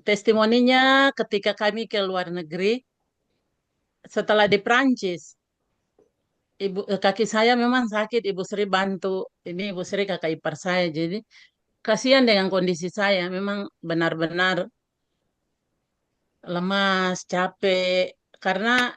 testimoninya ketika kami ke luar negeri, setelah di Prancis, kaki saya memang sakit, Ibu Sri bantu. Ini Ibu Sri kakak ipar saya, jadi kasihan dengan kondisi saya. Memang benar-benar lemas, capek, karena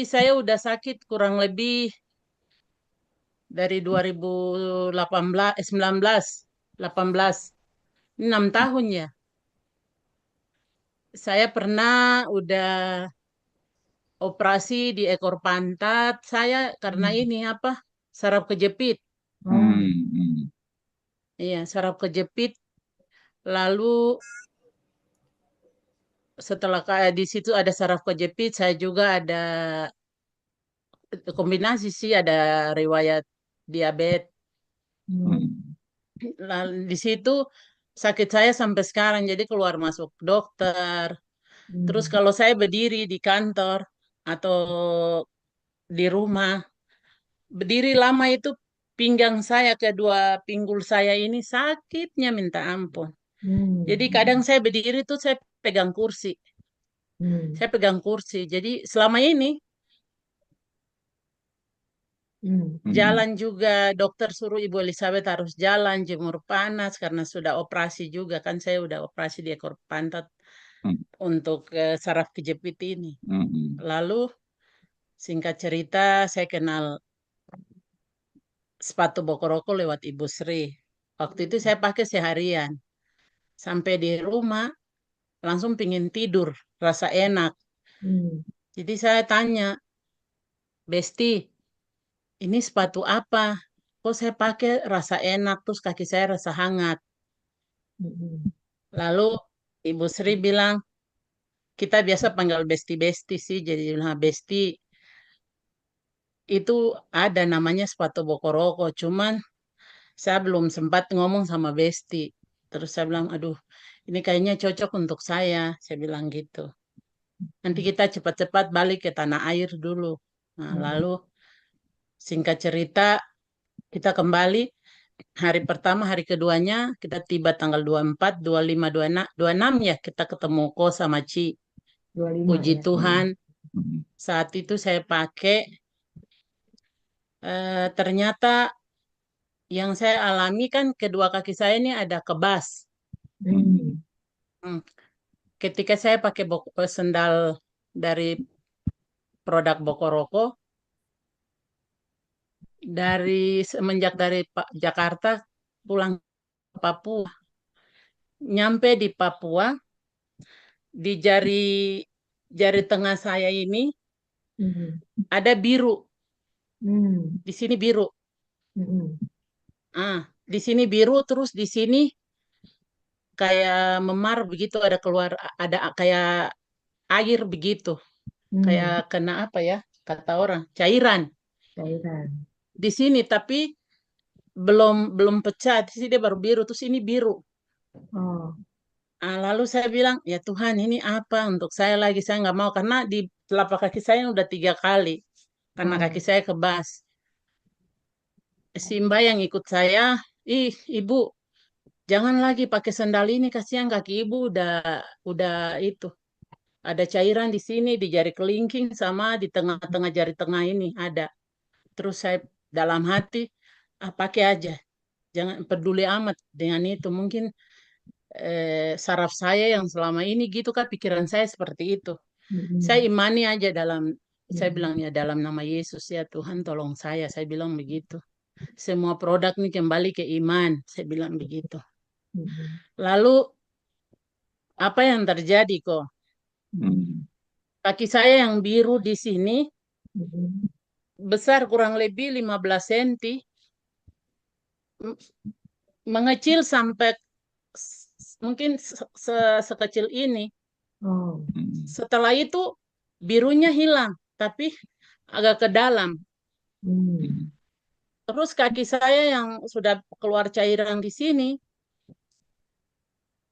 saya udah sakit kurang lebih dari 2018, 19, 18, 6 tahun ya. Saya pernah udah operasi di ekor pantat saya karena Hmm. ini apa? Saraf kejepit. Oh. Hmm. Iya, saraf kejepit. Lalu setelah kayak di situ ada saraf kejepit, saya juga ada kombinasi sih, ada riwayat diabetes. Hmm. Hmm. Lalu di situ sakit saya sampai sekarang, jadi keluar masuk dokter. Terus Hmm. kalau saya berdiri di kantor atau di rumah, berdiri lama itu pinggang saya, kedua pinggul saya ini sakitnya minta ampun. Jadi Hmm. kadang saya berdiri tuh saya pegang kursi. Hmm. Saya pegang kursi. Jadi selama ini Hmm. Hmm. jalan juga, dokter suruh Ibu Elizabeth harus jalan, jemur panas karena sudah operasi juga. Kan saya udah operasi di ekor pantat Hmm. untuk saraf kejepit ini. Hmm. Lalu singkat cerita saya kenal sepatu Bokoroko lewat Ibu Sri. Waktu itu saya pakai seharian. Sampai di rumah langsung pingin tidur, rasa enak. Hmm. Jadi saya tanya, Besti, ini sepatu apa? Kok saya pakai rasa enak, terus kaki saya rasa hangat. Hmm. Lalu Ibu Sri bilang, kita biasa panggil Besti-Besti sih, jadi bilang Besti, itu ada namanya sepatu Bokoroko, cuman saya belum sempat ngomong sama Besti. Terus saya bilang, aduh, ini kayaknya cocok untuk saya bilang gitu. Nanti kita cepat-cepat balik ke tanah air dulu. Nah, Hmm. lalu singkat cerita, kita kembali hari pertama, hari keduanya, kita tiba tanggal 24, 25, 26 ya, kita ketemu Ko sama Ci. 25 Puji ya. Tuhan, Hmm. saat itu saya pakai, ternyata yang saya alami kan kedua kaki saya ini ada kebas. Hmm. Hmm. Ketika saya pakai sendal dari produk Bokoroko, semenjak dari Jakarta pulang ke Papua, nyampe di Papua, di jari tengah saya ini Hmm. ada biru, Hmm. di sini biru. Hmm. Ah, di sini biru, terus di sini kayak memar begitu, ada keluar, ada kayak air begitu, kayak Hmm. kena apa ya, kata orang, cairan Cairan. di sini, tapi belum belum pecah. Di sini dia baru biru, terus ini biru. Oh. Ah, lalu saya bilang, ya Tuhan ini apa untuk saya lagi, saya nggak mau karena di telapak kaki saya udah 3 kali karena kaki Oh. saya kebas. Si Mbak yang ikut saya, ih ibu jangan lagi pakai sandal ini, kasihan kaki ibu udah itu ada cairan di sini di jari kelingking sama di tengah-tengah jari tengah ini ada. Terus saya dalam hati, ah pakai aja, jangan peduli amat dengan itu. Mungkin saraf saya yang selama ini gitu kan, pikiran saya seperti itu. Saya Hmm. imani aja dalam, saya Hmm. bilang ya dalam nama Yesus ya Tuhan tolong saya bilang begitu. Semua produk ini kembali ke iman, saya bilang begitu. Hmm. Lalu apa yang terjadi kok? Hmm. Hmm. Kaki saya yang biru di sini Hmm. besar kurang lebih 15 senti, m- mengecil sampai mungkin sekecil ini. Oh. Hmm. Setelah itu birunya hilang, tapi agak ke dalam. Hmm. Hmm. Terus kaki saya yang sudah keluar cairan di sini,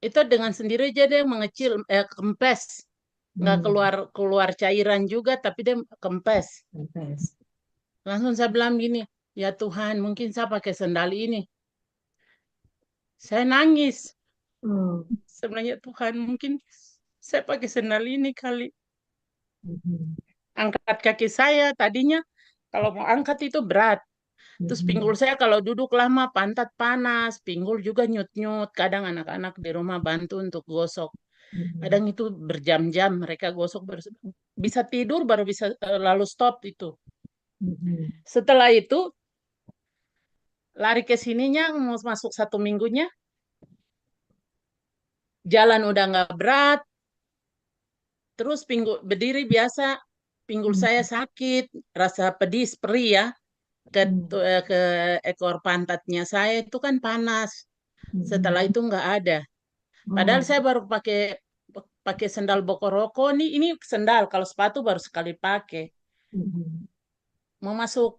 itu dengan sendiri aja dia mengecil, kempes. Nggak Hmm. keluar keluar cairan juga, tapi dia kempes. Nefes. Langsung saya bilang gini, ya Tuhan, mungkin saya pakai sendal ini. Saya nangis. Oh. Sebenarnya Tuhan, mungkin saya pakai sendal ini kali. Mm-mm. Angkat kaki saya, tadinya kalau mau angkat itu berat. Terus pinggul Mm-mm. saya kalau duduk lama pantat panas, pinggul juga nyut-nyut. Kadang anak-anak di rumah bantu untuk gosok. Mm-mm. Kadang itu berjam-jam mereka gosok bisa tidur baru bisa lalu stop itu. Mm-mm. Setelah itu lari ke sininya mau masuk 1 minggunya, jalan udah nggak berat, terus pinggul berdiri biasa, pinggul saya Mm-mm. sakit, rasa pedis, perih ya, ke Mm-mm. ke ekor pantatnya saya itu kan panas. Setelah Mm-mm. itu nggak ada. Padahal Oh. saya baru pakai pakai sendal Bokoroko nih. Ini sendal, kalau sepatu baru sekali pakai. Mm-mm. Mau masuk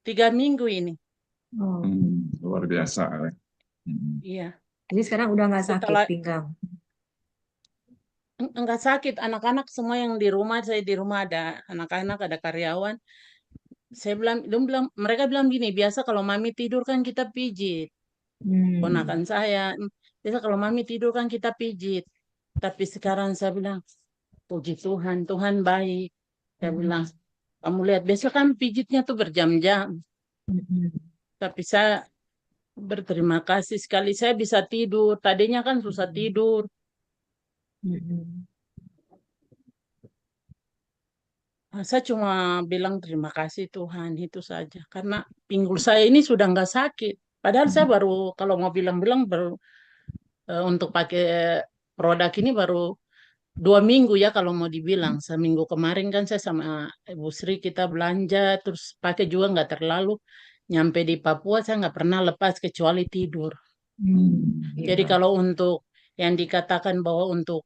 3 minggu ini. Oh. Luar biasa ya. Hmm. Iya. Jadi sekarang udah nggak sakit Setelah pinggang. enggak sakit, anak-anak semua yang di rumah, saya di rumah ada anak-anak, ada karyawan. Saya bilang, mereka bilang gini, biasa kalau mami tidur kan kita pijit. Hmm. Ponakan saya, biasa kalau mami tidur kan kita pijit. Tapi sekarang saya bilang, puji Tuhan, Tuhan baik. Saya bilang, Mm-mm. kamu lihat, biasa kan pijitnya tuh berjam-jam. Mm-mm. Tapi saya berterima kasih sekali, saya bisa tidur. Tadinya kan susah tidur. Mm-mm. Saya cuma bilang terima kasih Tuhan, itu saja. Karena pinggul saya ini sudah nggak sakit. Padahal saya Mm-mm. baru, kalau mau bilang-bilang, baru untuk pakai produk ini baru 2 minggu ya kalau mau dibilang. Seminggu kemarin kan saya sama Ibu Sri kita belanja, terus pakai juga nggak terlalu. Nyampe di Papua saya nggak pernah lepas kecuali tidur. Jadi Gitu. kalau untuk yang dikatakan bahwa untuk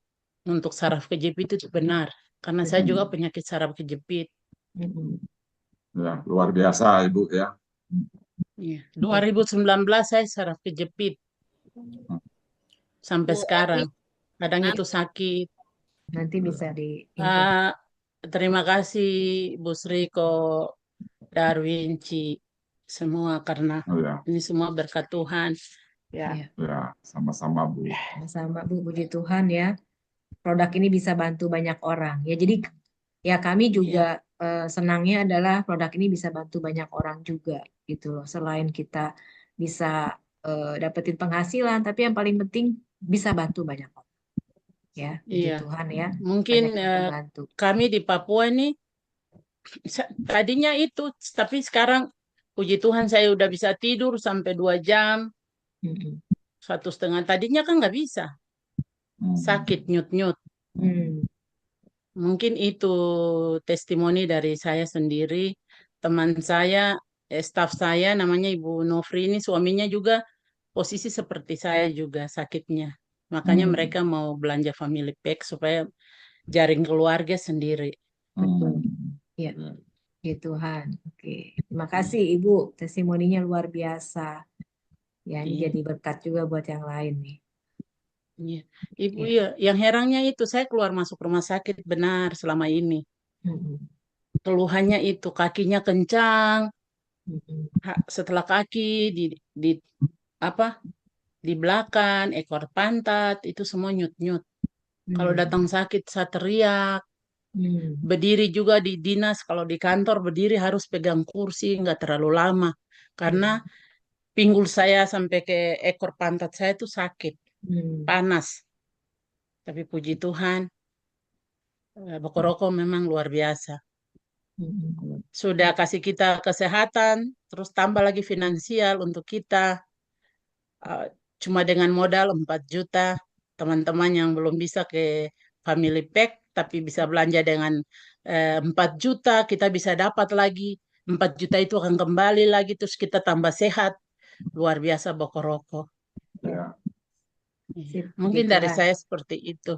saraf kejepit itu benar. Karena saya juga Mm-mm. penyakit saraf kejepit. Mm-mm. Ya, luar biasa Ibu ya. Iya. 2019 saya saraf kejepit sampai Bu sekarang. Erwin, Kadang itu nanti sakit. Nanti bisa diinfo. Ah, terima kasih Bu Sri, Ko Darwin, Ci, semua karena Oh ya, ini semua berkat Tuhan. Ya, Ya, ya, sama-sama Bu. sama Bu, puji Tuhan ya. Produk ini bisa bantu banyak orang. Ya, jadi ya kami juga ya, senangnya adalah produk ini bisa bantu banyak orang juga gitu loh. Selain kita bisa dapetin penghasilan, tapi yang paling penting bisa bantu banyak orang. Ya, puji iya. Tuhan ya. Mungkin Banyak yang terbantu. kami di Papua ini tadinya itu, tapi sekarang puji Tuhan saya udah bisa tidur sampai 2 jam, Mm-mm. 1,5. Tadinya kan nggak bisa, Hmm. sakit nyut-nyut. Hmm. Mungkin itu testimoni dari saya sendiri, teman saya, staf saya namanya Ibu Nofri ini suaminya juga posisi seperti saya juga sakitnya. Makanya Hmm. mereka mau belanja family pack supaya jaring keluarga sendiri. Betul. Hmm. Ya, Ya, puji Tuhan. Oke. Terima kasih Ibu. Testimoninya luar biasa. Ya, ini Iya, jadi berkat juga buat yang lain nih. iya. Ibu Ya. ya, yang herannya itu saya keluar masuk rumah sakit benar selama ini. Mm-mm. Keluhannya itu kakinya kencang, Mm-mm. setelah kaki di apa di belakang, ekor pantat itu semua nyut-nyut. Kalau Hmm. datang sakit saya teriak. Hmm. Berdiri juga di dinas, kalau di kantor berdiri harus pegang kursi, nggak terlalu lama. Karena Hmm. pinggul saya sampai ke ekor pantat saya itu sakit, Hmm. panas. Tapi puji Tuhan, Bokoroko memang luar biasa. Hmm. Sudah kasih kita kesehatan, terus tambah lagi finansial untuk kita. Eh, Cuma dengan modal 4 juta, teman-teman yang belum bisa ke family pack, tapi bisa belanja dengan 4 juta, kita bisa dapat lagi. 4 juta itu akan kembali lagi, terus kita tambah sehat. Luar biasa Bokoroko. ya. Iya. Sip, puji Mungkin dari Tuhan. saya seperti itu.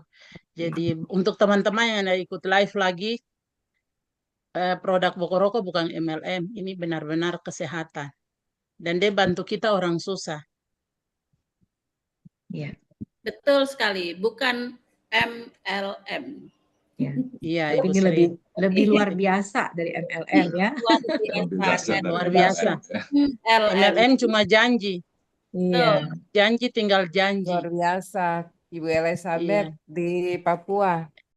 Jadi untuk teman-teman yang ada ikut live lagi, produk Bokoroko bukan MLM, ini benar-benar kesehatan. Dan dia bantu kita orang susah. Ya, betul sekali, bukan MLM. ya. Iya, Tapi Ibu ini Sri. lebih luar biasa dari MLM ya. Luar Lebih biasa dahsyat dan dari Luar MLM biasa. ya. MLM. MLM cuma janji. Iya. Janji tinggal janji. Luar biasa, Ibu Elizabeth Iya. di Papua.